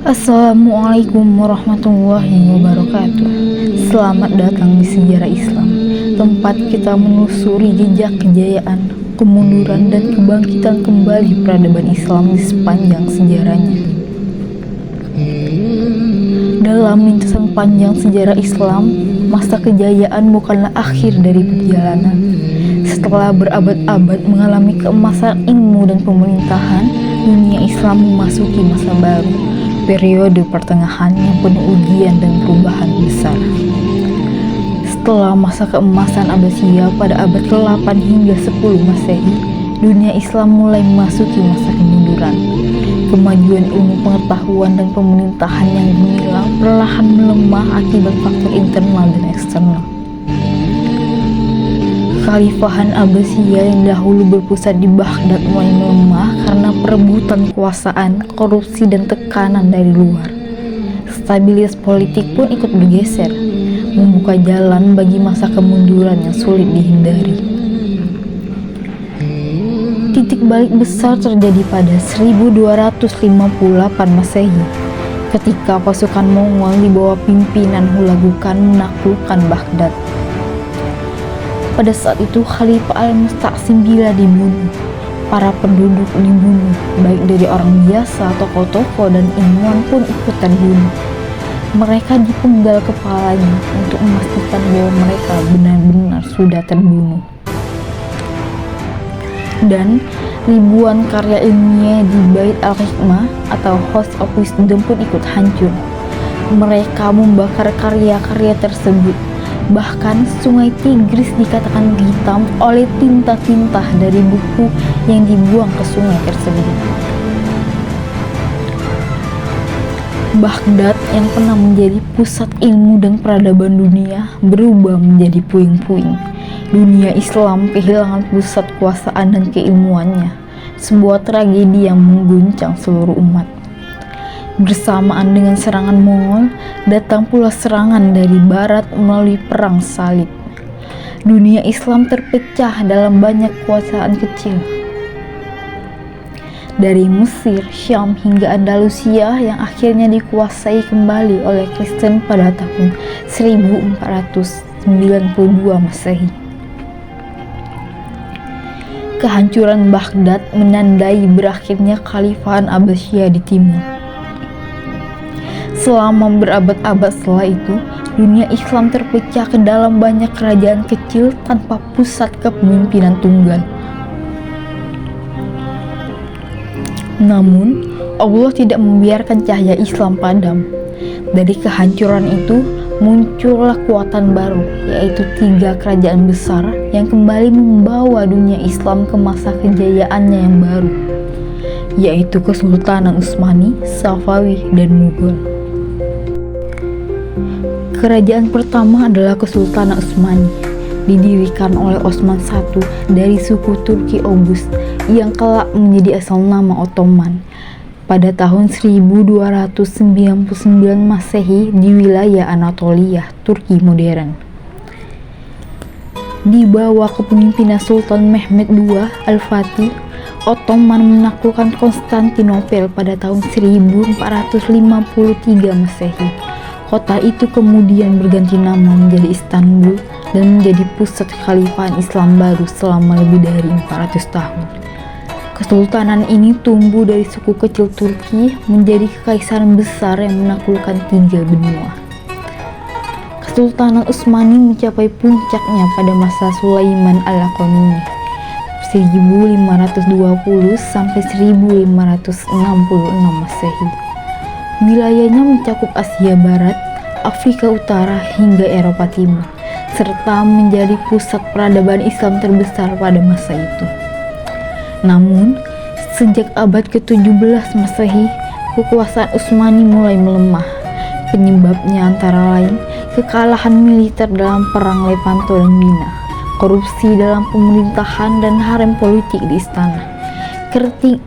Assalamualaikum warahmatullahi wabarakatuh. Selamat datang di sejarah Islam, tempat kita menelusuri jejak kejayaan, kemunduran, dan kebangkitan kembali peradaban Islam di sepanjang sejarahnya. Dalam lintasan panjang sejarah Islam, masa kejayaan bukanlah akhir dari perjalanan. Setelah berabad-abad mengalami keemasan ilmu dan pemerintahan, dunia Islam memasuki masa baru, periode pertengahan yang penuh ujian dan perubahan besar. Setelah masa keemasan Abbasiyah pada abad ke-8 hingga 10 Masehi, dunia Islam mulai memasuki masa kemunduran. Kemajuan ilmu pengetahuan dan pemerintahan yang gemilang perlahan melemah akibat faktor internal dan eksternal. Kekhalifahan Abbasiyah yang dahulu berpusat di Baghdad mulai melemah karena perebutan kekuasaan, korupsi, dan tekanan dari luar. Stabilitas politik pun ikut bergeser, membuka jalan bagi masa kemunduran yang sulit dihindari. Titik balik besar terjadi pada 1258 Masehi, ketika pasukan Mongol di bawah pimpinan Hulagu Khan menaklukkan Baghdad. Pada saat itu Khalifah Al-Musta'sim Billah dibunuh, para penduduk dibunuh, baik dari orang biasa, tokoh-tokoh, dan ilmuwan pun ikutan bunuh. Mereka dipenggal kepalanya untuk memastikan bahwa mereka benar-benar sudah terbunuh. Dan ribuan karya ilmiah di Bait Al-Hikmah atau House of Wisdom pun ikut hancur. Mereka membakar karya-karya tersebut. Bahkan sungai Tigris dikatakan hitam oleh tinta-tinta dari buku yang dibuang ke sungai tersebut. Baghdad yang pernah menjadi pusat ilmu dan peradaban dunia berubah menjadi puing-puing. Dunia Islam kehilangan pusat kuasaan dan keilmuannya, sebuah tragedi yang mengguncang seluruh umat. Bersamaan dengan serangan Mongol, datang pula serangan dari barat melalui perang salib. Dunia Islam terpecah dalam banyak kekuasaan kecil. Dari Mesir, Syam, hingga Andalusia yang akhirnya dikuasai kembali oleh Kristen pada tahun 1492 Masehi. Kehancuran Baghdad menandai berakhirnya Kekhalifahan Abbasiyah di timur. Selama berabad-abad setelah itu, dunia Islam terpecah ke dalam banyak kerajaan kecil tanpa pusat kepemimpinan tunggal. Namun, Allah tidak membiarkan cahaya Islam padam. Dari kehancuran itu, muncullah kekuatan baru, yaitu 3 kerajaan besar yang kembali membawa dunia Islam ke masa kejayaannya yang baru, yaitu Kesultanan Utsmani, Safawi, dan Mughal. Kerajaan pertama adalah Kesultanan Utsmani, didirikan oleh Osman I dari suku Turki Oghuz yang kelak menjadi asal nama Ottoman pada tahun 1299 Masehi di wilayah Anatolia, Turki modern. Di bawah kepemimpinan Sultan Mehmed II Al-Fatih, Ottoman menaklukkan Konstantinopel pada tahun 1453 Masehi. Kota itu kemudian berganti nama menjadi Istanbul dan menjadi pusat kekhalifahan Islam baru selama lebih dari 400 tahun. Kesultanan ini tumbuh dari suku kecil Turki menjadi kekaisaran besar yang menaklukkan 3 benua. Kesultanan Utsmani mencapai puncaknya pada masa Sulaiman Al-Qanuni 1520 sampai 1566 Masehi. Wilayahnya mencakup Asia Barat, Afrika Utara, hingga Eropa Timur, serta menjadi pusat peradaban Islam terbesar pada masa itu. Namun, sejak abad ke-17 Masehi, kekuasaan Utsmani mulai melemah. Penyebabnya antara lain kekalahan militer dalam Perang Lepanto dan Mina, korupsi dalam pemerintahan dan harem politik di istana,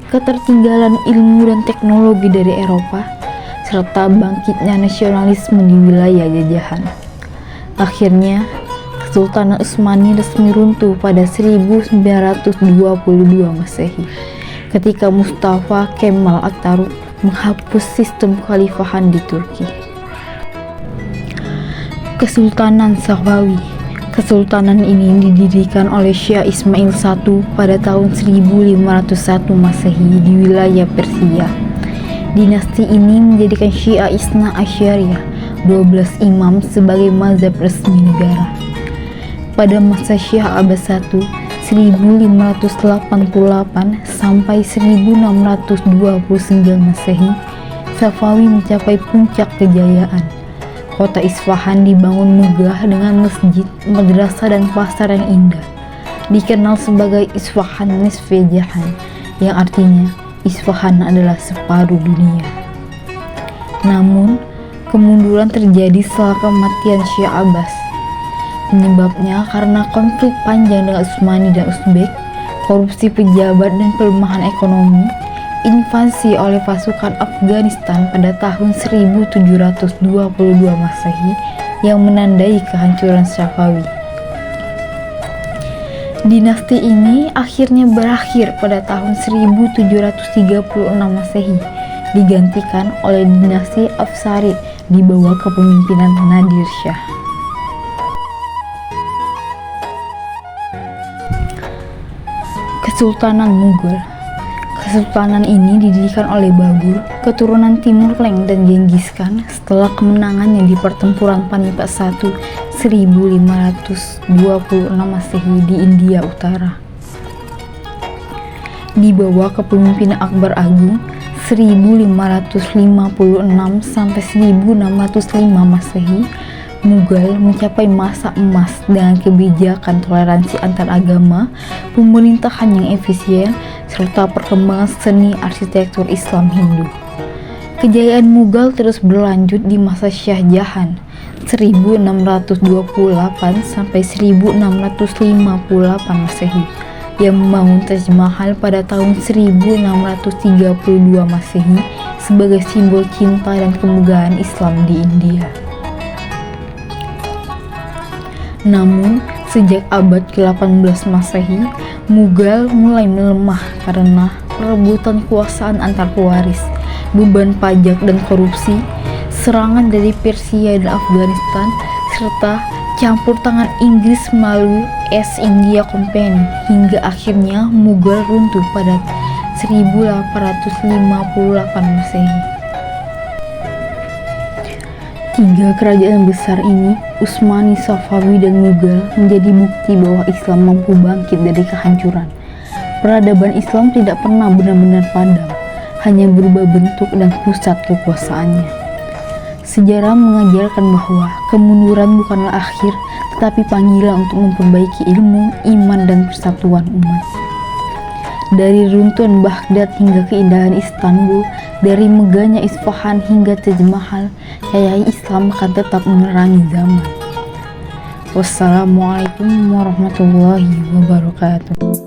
ketertinggalan ilmu dan teknologi dari Eropa, serta bangkitnya nasionalisme di wilayah jajahan. Akhirnya, Kesultanan Utsmani resmi runtuh pada 1922 Masehi, ketika Mustafa Kemal Atatürk menghapus sistem kekhalifahan di Turki. Kesultanan Safawi. Kesultanan ini didirikan oleh Syah Ismail I pada tahun 1501 Masehi di wilayah Persia. Dinasti ini menjadikan Syiah Isna Asyariyah 12 imam sebagai mazhab resmi negara. Pada masa Syah Abbas I 1588 sampai 1629 Masehi, Safawi mencapai puncak kejayaan. Kota Isfahan dibangun megah dengan masjid, madrasah, dan pasar yang indah. Dikenal sebagai Isfahan Nisfe Jahan, yang artinya Isfahan adalah separuh dunia. Namun, kemunduran terjadi setelah kematian Syah Abbas. Penyebabnya karena konflik panjang dengan Utsmani dan Uzbek, korupsi pejabat dan pelemahan ekonomi, invasi oleh pasukan Afghanistan pada tahun 1722 Masehi yang menandai kehancuran Safawi. Dinasti ini akhirnya berakhir pada tahun 1736 Masehi, digantikan oleh dinasti Afsarid di bawah kepemimpinan Nadir Shah. Kesultanan Mughal. Kesultanan ini didirikan oleh Babur, keturunan Timur Leng dan Genghis Khan setelah kemenangannya di pertempuran Panipat I 1526 Masehi di India Utara. Di bawah kepemimpinan Akbar Agung 1556 sampai 1605 Masehi, Mughal mencapai masa emas dengan kebijakan toleransi antar agama, pemerintahan yang efisien, serta perkembangan seni arsitektur Islam Hindu. Kejayaan Mughal terus berlanjut di masa Shah Jahan 1628 sampai 1658 Masehi yang membangun Taj Mahal pada tahun 1632 Masehi sebagai simbol cinta dan kemegahan Islam di India. Namun, sejak abad ke-18 Masehi, Mughal mulai melemah karena perebutan kekuasaan antar pewaris, beban pajak dan korupsi, serangan dari Persia dan Afghanistan, serta campur tangan Inggris melalui East India Company, hingga akhirnya Mughal runtuh pada 1858 Masehi. Tiga kerajaan besar ini, Utsmani, Safawi, dan Mughal, menjadi bukti bahwa Islam mampu bangkit dari kehancuran. Peradaban Islam tidak pernah benar-benar padam, hanya berubah bentuk dan pusat kekuasaannya. Sejarah mengajarkan bahwa kemunduran bukanlah akhir, tetapi panggilan untuk memperbaiki ilmu, iman, dan persatuan umat. Dari runtuhan Baghdad hingga keindahan Istanbul, dari megahnya Isfahan hingga Taj Mahal, cahaya Islam akan tetap menerangi zaman. Wassalamualaikum warahmatullahi wabarakatuh.